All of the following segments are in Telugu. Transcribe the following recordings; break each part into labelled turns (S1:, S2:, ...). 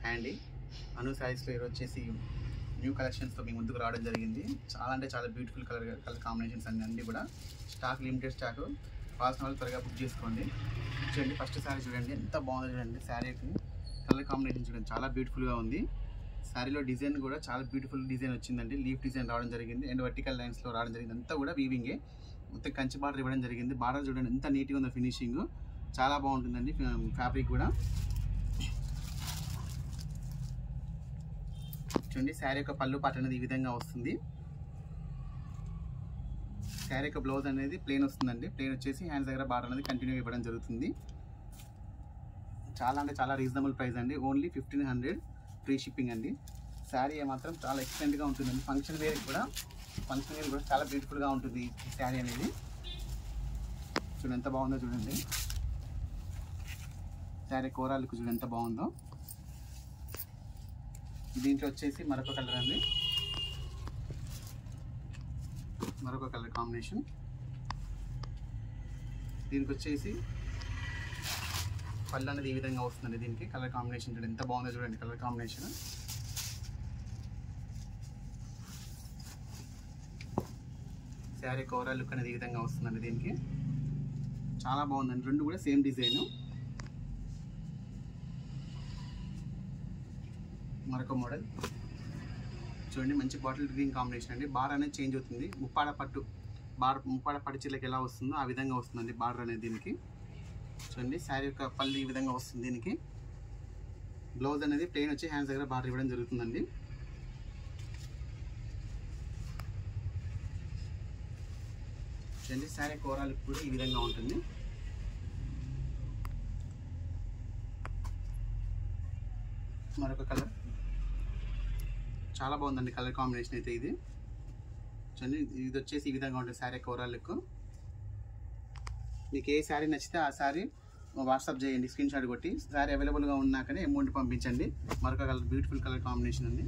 S1: హ్యాండీ అను శారీస్లో ఈరోజు వచ్చేసి న్యూ కలెక్షన్స్తో మీ ముందుకు రావడం జరిగింది. చాలా బ్యూటిఫుల్ కలర్ కాంబినేషన్స్ అన్నీ కూడా స్టాక్ లిమిటెడ్ స్టాక్. కావాల్సిన వాళ్ళు త్వరగా బుక్ చేసుకోండి. చూడండి ఫస్ట్ శారీ చూడండి ఎంత బాగుంది చూడండి. శారీకి కలర్ కాంబినేషన్ చూడండి చాలా బ్యూటిఫుల్గా ఉంది. శారీలో డిజైన్ కూడా చాలా బ్యూటిఫుల్ డిజైన్ వచ్చిందండి. లీఫ్ డిజైన్ రావడం జరిగింది అండ్ వర్టికల్ లైన్స్లో రావడం జరిగింది. అంతా కూడా వీవింగే. మొత్తం కంచి బార్డర్ ఇవ్వడం జరిగింది. బార్డర్ చూడండి ఎంత నీట్గా ఉందో, ఫినిషింగ్ చాలా బాగుంటుందండి. ఫ్యాబ్రిక్ కూడా చూడండి. శారీ యొక్క పళ్ళు పాట అనేది ఈ విధంగా వస్తుంది. శారీ యొక్క బ్లౌజ్ అనేది ప్లెయిన్ వస్తుందండి. ప్లెయిన్ వచ్చేసి హ్యాండ్స్ దగ్గర బార్డర్ అనేది కంటిన్యూ ఇవ్వడం జరుగుతుంది. చాలా రీజనబుల్ ప్రైస్ అండి. ఓన్లీ 1500 ఫ్రీ షిప్పింగ్ అండి. శారీ మాత్రం చాలా ఎక్సలెంట్గా ఉంటుందండి. ఫంక్షన్ వేర్ కూడా చాలా బ్యూటిఫుల్గా ఉంటుంది ఈ శారీ అనేది. చూడండి ఎంత బాగుందో చూడండి. శారీ కోరాలకు చూడండి ఎంత బాగుందో. దీంట్లో వచ్చేసి మరొక కలర్ అండి, మరొక కలర్ కాంబినేషన్. దీనికి వచ్చేసి పళ్ళు అనేది ఈ విధంగా వస్తుందండి. దీనికి కలర్ కాంబినేషన్ చూడండి ఎంత బాగుందో చూడండి. Colour combination sari overall look అనేది ఈ విధంగా వస్తుందండి. దీనికి చాలా బాగుందండి. రెండు కూడా సేమ్ డిజైన్. మరొక మోడల్ చూడండి, మంచి బాటిల్ గ్రీన్ కాంబినేషన్ అండి. బార్డర్ అనేది చేంజ్ అవుతుంది. ముప్పాడ పట్టు చీరలకు ఎలా వస్తుందో ఆ విధంగా వస్తుందండి బార్డర్ అనేది. దీనికి చూడండి శారీ యొక్క పళ్ళు ఈ విధంగా వస్తుంది. దీనికి బ్లౌజ్ అనేది ప్లెయిన్ వచ్చి హ్యాండ్స్ దగ్గర బార్డర్ ఇవ్వడం జరుగుతుందండి. చూడండి శారీ ఓవరాల్ కూడా ఈ విధంగా ఉంటుంది. మరొక కలర్ చాలా బాగుందండి కలర్ కాంబినేషన్ అయితే. ఇది చూడండి, ఇది వచ్చేసి ఈ విధంగా ఉంటుంది శారీ ఓవరాల్ లుక్. మీకు ఏ శారీ నచ్చితే ఆ శారీ వాట్సాప్ చేయండి, స్క్రీన్ షాట్ కొట్టి. శారీ అవైలబుల్గా ఉన్నాకనే అమౌంట్ పంపించండి. మరొక కలర్ బ్యూటిఫుల్ కలర్ కాంబినేషన్ అండి.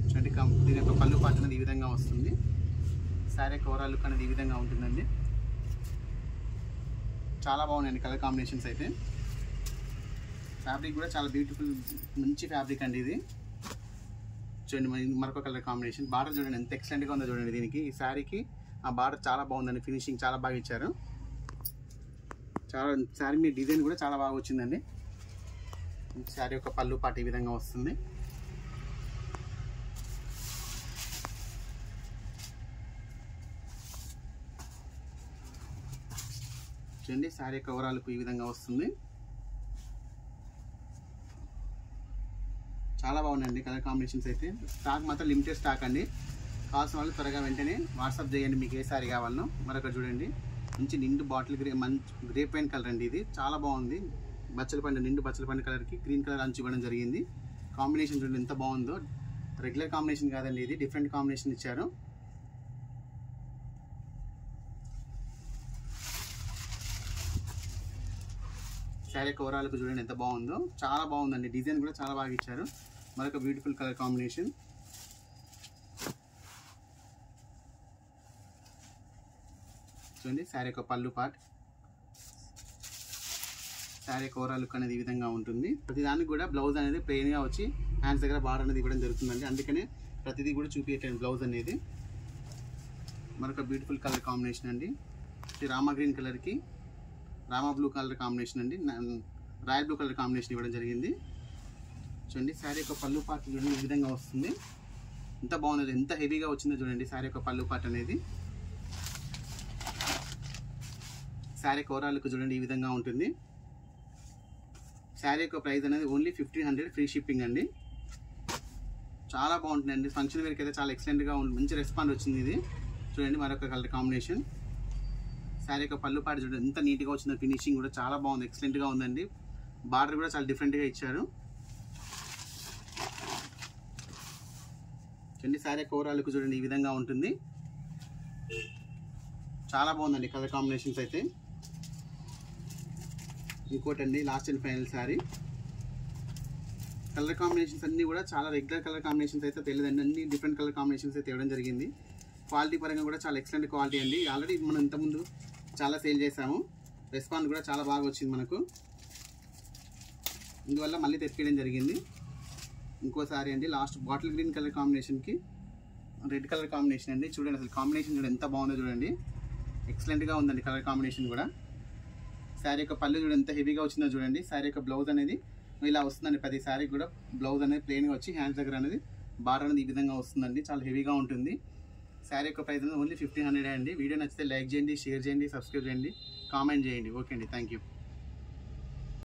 S1: చూడండి దీని యొక్క పళ్ళు పాట అనేది ఈ విధంగా వస్తుంది. శారీ ఓవరాల్ లుక్ అనేది ఈ విధంగా ఉంటుందండి. చాలా బాగున్నాయండి కలర్ కాంబినేషన్స్ అయితే. ఫ్యాబ్రిక్ కూడా చాలా బ్యూటిఫుల్ మంచి ఫ్యాబ్రిక్ అండి ఇది. చూడండి మరొక కలర్ కాంబినేషన్. బార్డర్ చూడండి ఎంత ఎక్సలెంట్గా ఉందో చూడండి. దీనికి ఈ శారీకి ఆ బార్డర్ చాలా బాగుందండి. ఫినిషింగ్ చాలా బాగా ఇచ్చారు. శారీ మీ డిజైన్ కూడా చాలా బాగా వచ్చిందండి. శారీ యొక్క పళ్ళు పాట ఈ విధంగా వస్తుంది. చూడండి శారీ యొక్క ఓవరాల్కు ఈ విధంగా వస్తుంది. చాలా బాగున్నాయండి కలర్ కాంబినేషన్స్ అయితే. స్టాక్ మాత్రం లిమిటెడ్ స్టాక్ అండి. కావాల్సిన వాళ్ళు త్వరగా వెంటనే వాట్సాప్ చేయండి మీకు ఏ శారీ కావాలనో. మరొక చూడండి మంచి నిండు బాటిల్ గ్రేప్ వైన్ కలర్ అండి. ఇది చాలా బాగుంది. నిండు బచ్చల పండు కలర్కి గ్రీన్ కలర్ అంచు ఇవ్వడం జరిగింది. కాంబినేషన్ చూడండి ఎంత బాగుందో. రెగ్యులర్ కాంబినేషన్ కాదండి, ఇది డిఫరెంట్ కాంబినేషన్ ఇచ్చారు. శారీ ఓవరాల్కు చూడండి ఎంత బాగుందో. చాలా బాగుందండి. డిజైన్ కూడా చాలా బాగా ఇచ్చారు. మరొక బ్యూటిఫుల్ కలర్ కాంబినేషన్. చూడండి శారీ యొక్క పళ్ళు పార్ట్. శారీ ఓవరాల్ లుక్ అనేది ఈ విధంగా ఉంటుంది. ప్రతిదానికి కూడా బ్లౌజ్ అనేది ప్లెయిన్గా వచ్చి హ్యాండ్స్ దగ్గర బార్డర్ అనేది ఇవ్వడం జరుగుతుందండి. అందుకనే ప్రతిదీ కూడా చూపించండి బ్లౌజ్ అనేది. మరొక బ్యూటిఫుల్ కలర్ కాంబినేషన్ అండి. ఇది రామా గ్రీన్ కలర్కి రామా బ్లూ కలర్ కాంబినేషన్ అండి. రాయల్ బ్లూ కలర్ కాంబినేషన్ ఇవ్వడం జరిగింది. చూడండి శారీ యొక్క పళ్ళు పార్ట్ చూడండి ఈ విధంగా వస్తుంది. ఎంత బాగుంది, ఎంత హెవీగా వచ్చిందో చూడండి శారీ యొక్క పళ్ళు పార్ట్ అనేది. శారీ ఓవరాల్కు చూడండి ఈ విధంగా ఉంటుంది. శారీ యొక్క ప్రైస్ అనేది ఓన్లీ 1500 ఫ్రీ షిప్పింగ్ అండి. చాలా బాగుంటుందండి. ఫంక్షన్ వేర్కి అయితే చాలా ఎక్సలెంట్గా ఉంది. మంచి రెస్పాన్స్ వచ్చింది ఇది. చూడండి మరొక కలర్ కాంబినేషన్. శారీ యొక్క పళ్ళు పాట చూడండి ఎంత నీట్గా వచ్చిందో. ఫినిషింగ్ కూడా చాలా బాగుంది, ఎక్సలెంట్గా ఉందండి. బార్డర్ కూడా చాలా డిఫరెంట్గా ఇచ్చారు. చూడండి శారీ ఓవరాల్కు చూడండి ఈ విధంగా ఉంటుంది. చాలా బాగుందండి కలర్ కాంబినేషన్స్ అయితే. ఇంకోటండి last and final sari. Colour combinations అన్నీ కూడా చాలా రెగ్యులర్ కలర్ కాంబినేషన్స్ అయితే తెలియదండి. అన్ని డిఫరెంట్ కలర్ కాంబినేషన్స్ అయితే ఇవ్వడం జరిగింది. క్వాలిటీ పరంగా కూడా చాలా ఎక్సలెంట్ క్వాలిటీ అండి. ఆల్రెడీ మనం ఇంతకుముందు చాలా సేల్ చేసాము. రెస్పాన్స్ కూడా చాలా బాగా వచ్చింది మనకు. ఇందువల్ల మళ్ళీ తెప్పించడం జరిగింది. ఇంకో సారీ అండి, లాస్ట్ బాటిల్ గ్రీన్ కలర్ కాంబినేషన్కి రెడ్ కలర్ కాంబినేషన్ అండి. చూడండి అసలు కాంబినేషన్ చూడండి ఎంత బాగుందో చూడండి, ఎక్సలెంట్గా ఉందండి కలర్ కాంబినేషన్ కూడా. శారీ యొక్క పళ్ళు చూడండి ఎంత హెవీగా వచ్చిందో చూడండి. శారీ యొక్క బ్లౌజ్ అనేది ఇలా వస్తుందండి, ప్రతి శారీ కూడా బ్లౌజ్ అనేది ప్లెయిన్గా వచ్చి హ్యాండ్స్ దగ్గర అనేది బార్డర్ అనేది ఈ విధంగా వస్తుందండి, చాలా హెవీగా ఉంటుంది. శారీ యొక్క ప్రైస్ అనేది ఓన్లీ 1500 అండి. వీడియో నచ్చితే లైక్ చేయండి, షేర్ చేయండి, సబ్స్క్రైబ్ చేయండి, కామెంట్ చేయండి. ఓకే అండి, థ్యాంక్ యూ.